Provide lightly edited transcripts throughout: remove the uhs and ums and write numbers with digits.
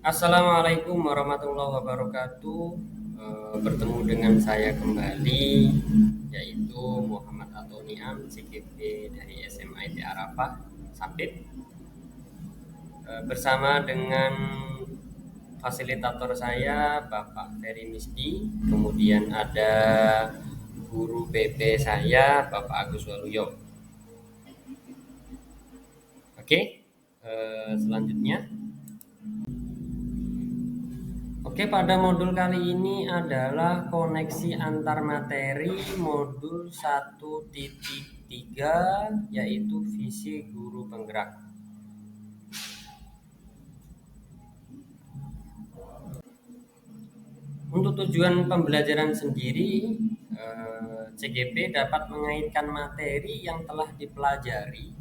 Assalamualaikum warahmatullahi wabarakatuh. Bertemu dengan saya kembali, yaitu Muhammad Atoniam, CGP dari SMIT Arafah, Sampit. Bersama dengan fasilitator saya, Bapak Ferry Misdi. Kemudian ada guru PP saya, Bapak Agus Waluyo. Oke, selanjutnya. Oke, pada modul kali ini adalah koneksi antar materi modul 1.3, yaitu visi guru penggerak. Untuk tujuan pembelajaran sendiri, CGP dapat mengaitkan materi yang telah dipelajari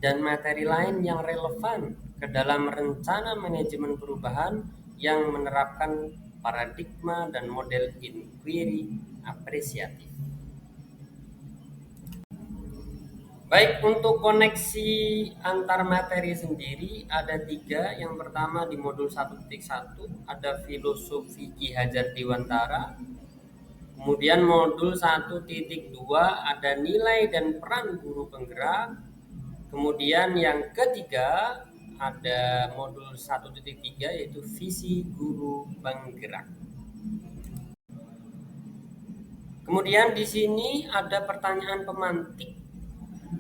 dan materi lain yang relevan ke dalam rencana manajemen perubahan yang menerapkan paradigma dan model inquiry apresiatif. Baik, untuk koneksi antar materi sendiri ada 3. Yang pertama di modul 1.1 ada filosofi Ki Hajar Dewantara. Kemudian modul 1.2 ada nilai dan peran guru penggerak. Kemudian yang ketiga ada modul 1.3 yaitu visi guru penggerak. Kemudian di sini ada pertanyaan pemantik.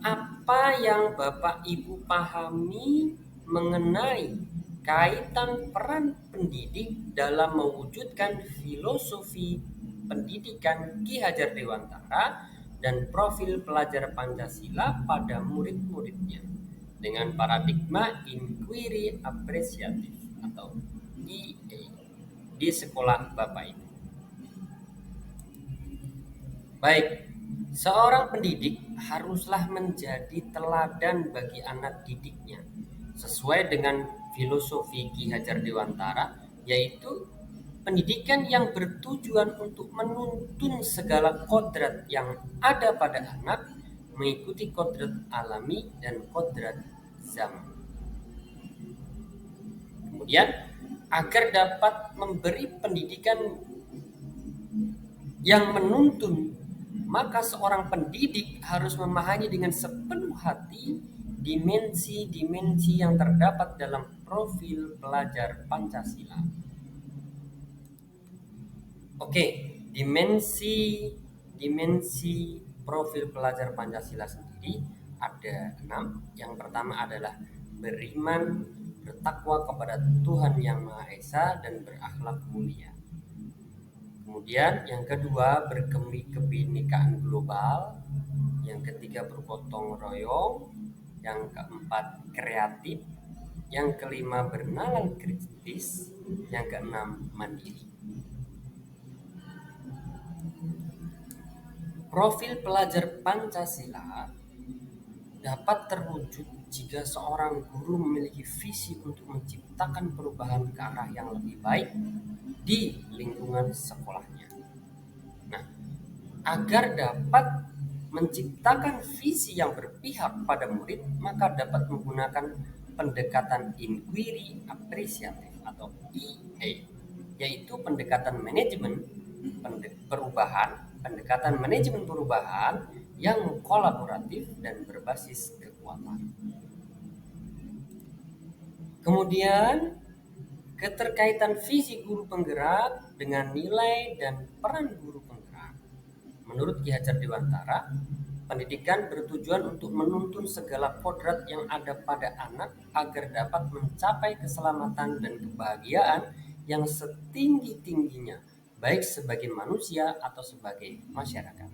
Apa yang Bapak Ibu pahami mengenai kaitan peran pendidik dalam mewujudkan filosofi pendidikan Ki Hajar Dewantara dan profil pelajar Pancasila pada murid-muridnya dengan paradigma inquiry apresiatif atau IA di sekolah Bapak Ibu? Baik, seorang pendidik haruslah menjadi teladan bagi anak didiknya sesuai dengan filosofi Ki Hajar Dewantara, yaitu pendidikan yang bertujuan untuk menuntun segala kodrat yang ada pada anak mengikuti kodrat alami dan kodrat zaman. Kemudian agar dapat memberi pendidikan yang menuntun, maka seorang pendidik harus memahami dengan sepenuh hati dimensi-dimensi yang terdapat dalam profil pelajar Pancasila. Oke, dimensi profil pelajar Pancasila sendiri ada 6. Yang pertama adalah beriman, bertakwa kepada Tuhan Yang Maha Esa dan berakhlak mulia. Kemudian yang kedua berkebinekaan global, yang ketiga bergotong royong, yang keempat kreatif, yang kelima bernalar kritis, yang keenam mandiri. Profil pelajar Pancasila dapat terwujud jika seorang guru memiliki visi untuk menciptakan perubahan ke arah yang lebih baik di lingkungan sekolahnya. Nah, agar dapat menciptakan visi yang berpihak pada murid, maka dapat menggunakan pendekatan inquiry apresiatif atau IA, yaitu pendekatan manajemen perubahan yang kolaboratif dan berbasis kekuatan. Kemudian keterkaitan visi guru penggerak dengan nilai dan peran guru penggerak. Menurut Ki Hajar Dewantara, pendidikan bertujuan untuk menuntun segala kodrat yang ada pada anak agar dapat mencapai keselamatan dan kebahagiaan yang setinggi-tingginya, baik sebagai manusia atau sebagai masyarakat.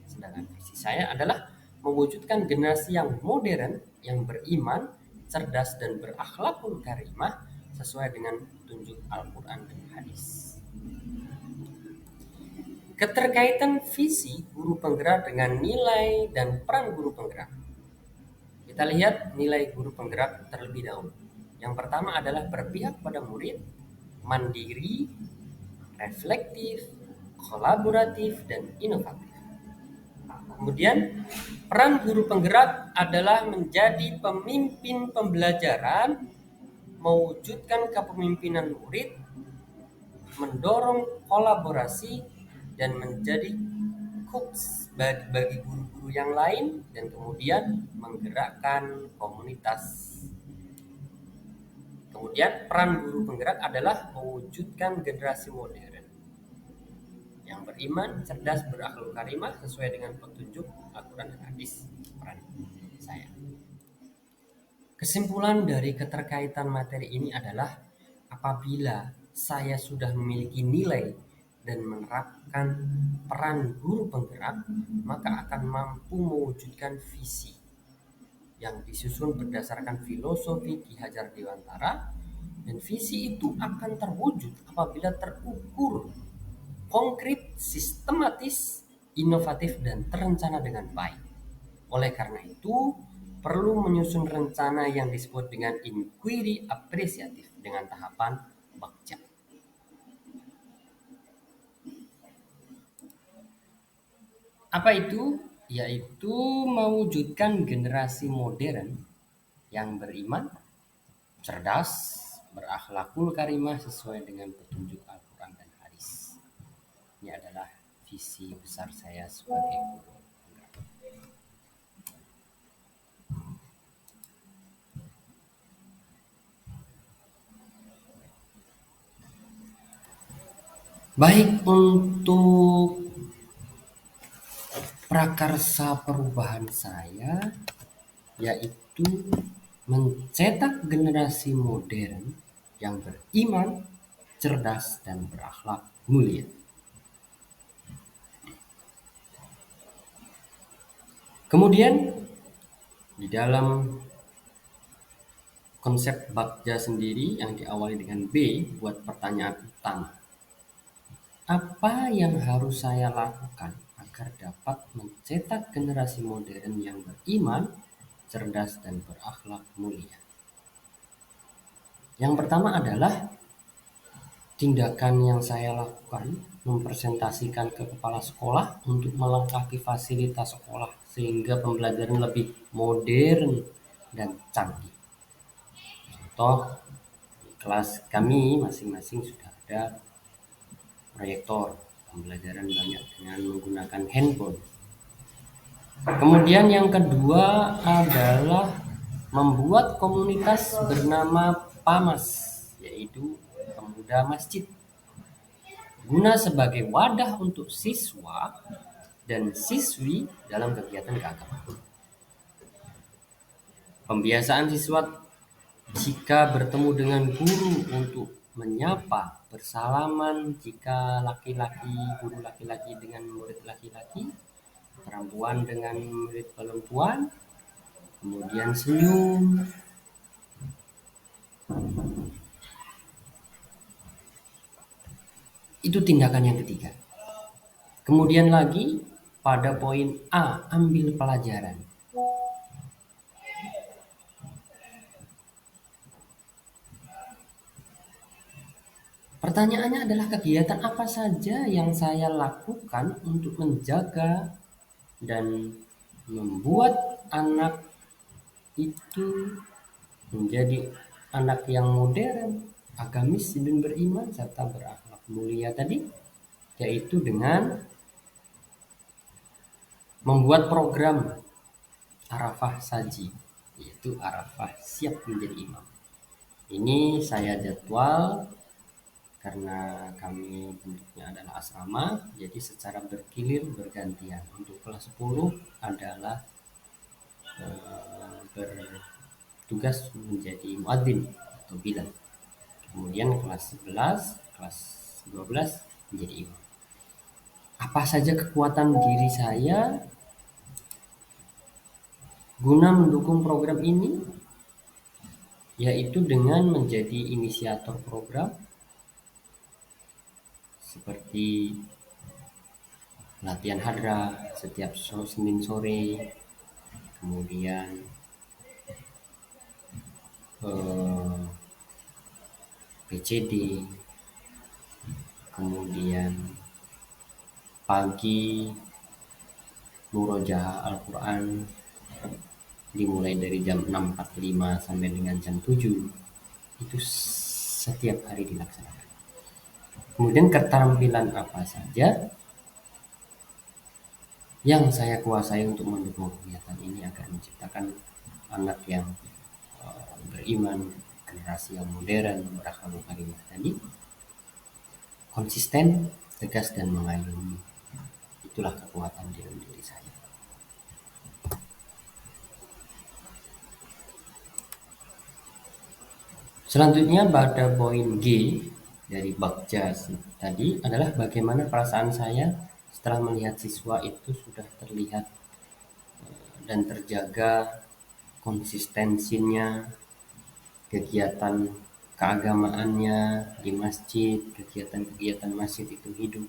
Sedangkan visi saya adalah mewujudkan generasi yang modern, yang beriman, cerdas dan berakhlakul karimah sesuai dengan petunjuk Al-Quran dan hadis. Keterkaitan visi guru penggerak dengan nilai dan peran guru penggerak. Kita lihat nilai guru penggerak terlebih dahulu. Yang pertama adalah berpihak pada murid, mandiri, reflektif, kolaboratif, dan inovatif. Kemudian peran guru penggerak adalah menjadi pemimpin pembelajaran mewujudkan kepemimpinan murid, mendorong kolaborasi, dan menjadi coach bagi guru-guru yang lain, dan kemudian menggerakkan komunitas. Kemudian peran guru penggerak adalah mewujudkan generasi modern yang beriman, cerdas, berakhlak karimah sesuai dengan petunjuk Al-Quran dan hadis. Peran saya. Kesimpulan dari keterkaitan materi ini adalah apabila saya sudah memiliki nilai dan menerapkan peran guru penggerak, maka akan mampu mewujudkan visi yang disusun berdasarkan filosofi Ki Hajar Dewantara, dan visi itu akan terwujud apabila terukur, konkret, sistematis, inovatif, dan terencana dengan baik. Oleh karena itu, perlu menyusun rencana yang disebut dengan inquiry apresiatif dengan tahapan bakca. Apa itu? Yaitu mewujudkan generasi modern yang beriman, cerdas, berakhlakul karimah sesuai dengan petunjuk Al-Quran dan hadis. Ini adalah visi besar saya sebagai guru. Baik, untuk prakarsa perubahan saya yaitu mencetak generasi modern yang beriman, cerdas, dan berakhlak mulia. Kemudian di dalam konsep bakja sendiri yang diawali dengan B buat pertanyaan utama. Apa yang harus saya lakukan agar dapat mencetak generasi modern yang beriman, cerdas, dan berakhlak mulia? Yang pertama adalah tindakan yang saya lakukan mempresentasikan ke kepala sekolah untuk melengkapi fasilitas sekolah sehingga pembelajaran lebih modern dan canggih. Contoh, di kelas kami masing-masing sudah ada proyektor, pembelajaran banyak dengan menggunakan handphone. Kemudian yang kedua adalah membuat komunitas bernama PAMAS, yaitu Pemuda Masjid, guna sebagai wadah untuk siswa dan siswi dalam kegiatan keagamaan. Pembiasaan siswa jika bertemu dengan guru untuk menyapa, bersalaman jika laki-laki, guru laki-laki dengan murid laki-laki, perempuan dengan murid perempuan, kemudian senyum. Itu tindakan yang ketiga. Kemudian lagi pada poin A, ambil pelajaran. Pertanyaannya adalah kegiatan apa saja yang saya lakukan untuk menjaga dan membuat anak itu menjadi anak yang modern, agamis, dan beriman serta berakhlak mulia tadi, yaitu dengan membuat program Arafah Saji, yaitu Arafah siap menjadi imam. Ini saya jadwal karena kami bentuknya adalah asrama, jadi secara bergilir bergantian. Untuk kelas 10 adalah bertugas menjadi muadzin atau bilal. Kemudian kelas 11, kelas 12 menjadi imam. Apa saja kekuatan diri saya guna mendukung program ini? Yaitu dengan menjadi inisiator program seperti latihan hadrah setiap Senin sore, kemudian PCD, kemudian pagi murojaah Al-Quran dimulai dari jam 6.45 sampai dengan jam 7. itu setiap hari dilaksanakan. Kemudian keterampilan apa saja yang saya kuasai untuk mendukung kegiatan ini agar menciptakan anak yang beriman, generasi yang modern, berakhlak karimah tadi, konsisten, tegas dan mengayomi. Itulah kekuatan dalam diri saya. Selanjutnya pada poin G dari Bagja tadi adalah bagaimana perasaan saya setelah melihat siswa itu sudah terlihat dan terjaga konsistensinya, kegiatan keagamaannya di masjid, kegiatan-kegiatan masjid itu hidup.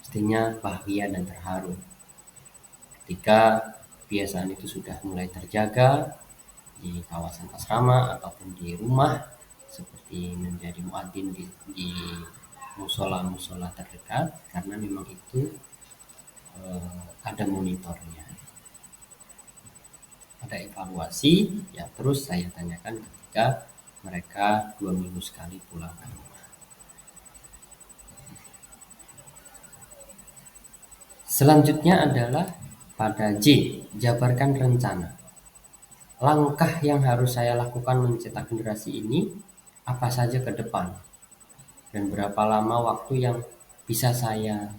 Pastinya bahagia dan terharu ketika kebiasaan itu sudah mulai terjaga di kawasan asrama ataupun di rumah, seperti menjadi muadzin di musola-musola terdekat, karena memang itu ada monitornya, ada evaluasi. Ya terus saya tanyakan ketika mereka 2 minggu sekali pulang ke rumah. Selanjutnya adalah pada J, jabarkan rencana. Langkah yang harus saya lakukan mencetak generasi ini apa saja ke depan, dan berapa lama waktu yang bisa saya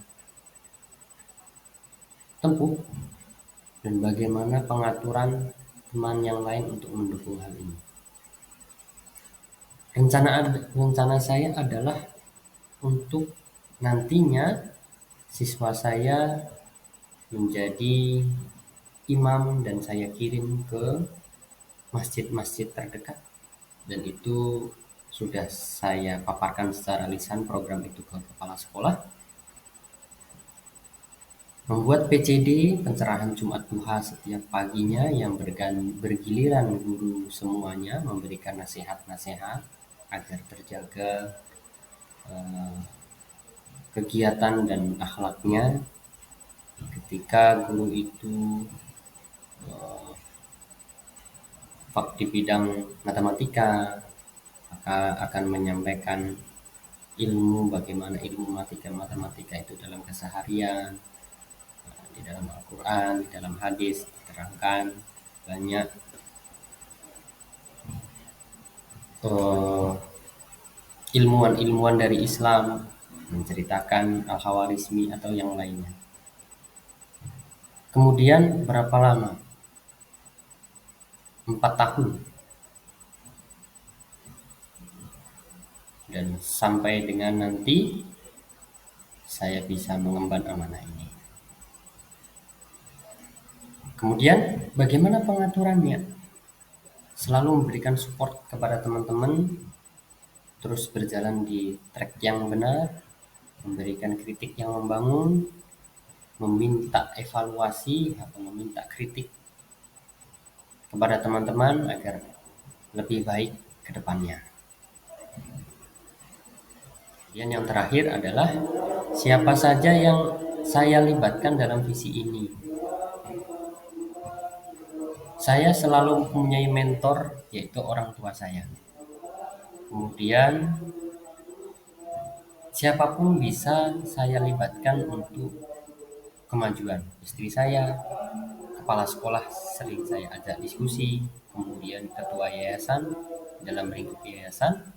tempuh, dan bagaimana pengaturan teman yang lain untuk mendukung hal ini. Rencana saya adalah untuk nantinya siswa saya menjadi imam dan saya kirim ke masjid-masjid terdekat, dan itu sudah saya paparkan secara lisan program itu ke kepala sekolah. Membuat PCD pencerahan Jumat Duha setiap paginya yang bergiliran guru semuanya memberikan nasihat-nasihat agar terjaga kegiatan dan akhlaknya. Ketika guru itu di bidang matematika, maka akan menyampaikan ilmu, bagaimana ilmu matematika itu dalam keseharian, di dalam Al-Quran, di dalam hadis diterangkan banyak ilmuwan-ilmuwan dari Islam menceritakan Al-Khawarizmi atau yang lainnya. Kemudian berapa lama? 4 tahun. Dan sampai dengan nanti saya bisa mengemban amanah ini. Kemudian bagaimana pengaturannya? Selalu memberikan support kepada teman-teman, terus berjalan di track yang benar, memberikan kritik yang membangun, meminta evaluasi atau meminta kritik kepada teman-teman agar lebih baik ke depannya. Dan yang terakhir adalah siapa saja yang saya libatkan dalam visi ini. Saya selalu mempunyai mentor, yaitu orang tua saya. Kemudian siapapun bisa saya libatkan untuk kemajuan. Istri saya, kepala sekolah sering saya ajak diskusi, kemudian ketua yayasan, dalam lingkup yayasan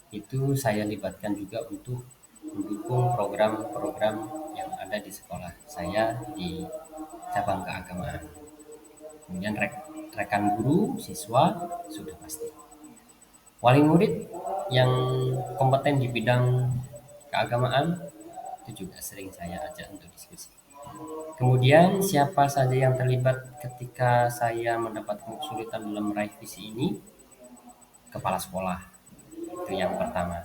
itu saya libatkan juga untuk mendukung program-program yang ada di sekolah saya di cabang keagamaan. Kemudian rekan guru, siswa sudah pasti. Wali murid yang kompeten di bidang keagamaan itu juga sering saya ajak untuk diskusi. Kemudian siapa saja yang terlibat ketika saya mendapatkan kesulitan dalam meraih visi ini? Kepala sekolah. Itu yang pertama.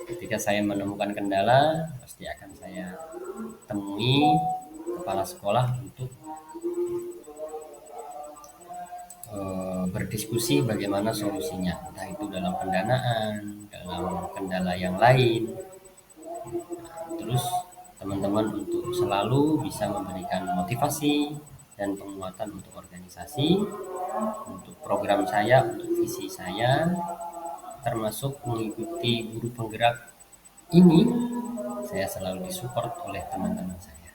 Ketika saya menemukan kendala, pasti akan saya temui kepala sekolah untuk berdiskusi bagaimana solusinya, entah itu dalam pendanaan, dalam kendala yang lain. Terus teman-teman untuk selalu bisa memberikan motivasi dan penguatan untuk organisasi, untuk program saya, untuk visi saya, termasuk mengikuti guru penggerak ini, saya selalu disupport oleh teman-teman saya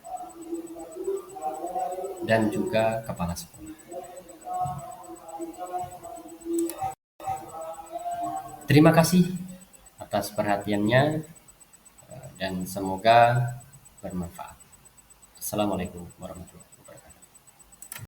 dan juga kepala sekolah. Terima kasih atas perhatiannya dan semoga bermanfaat. Assalamualaikum warahmatullahi wabarakatuh.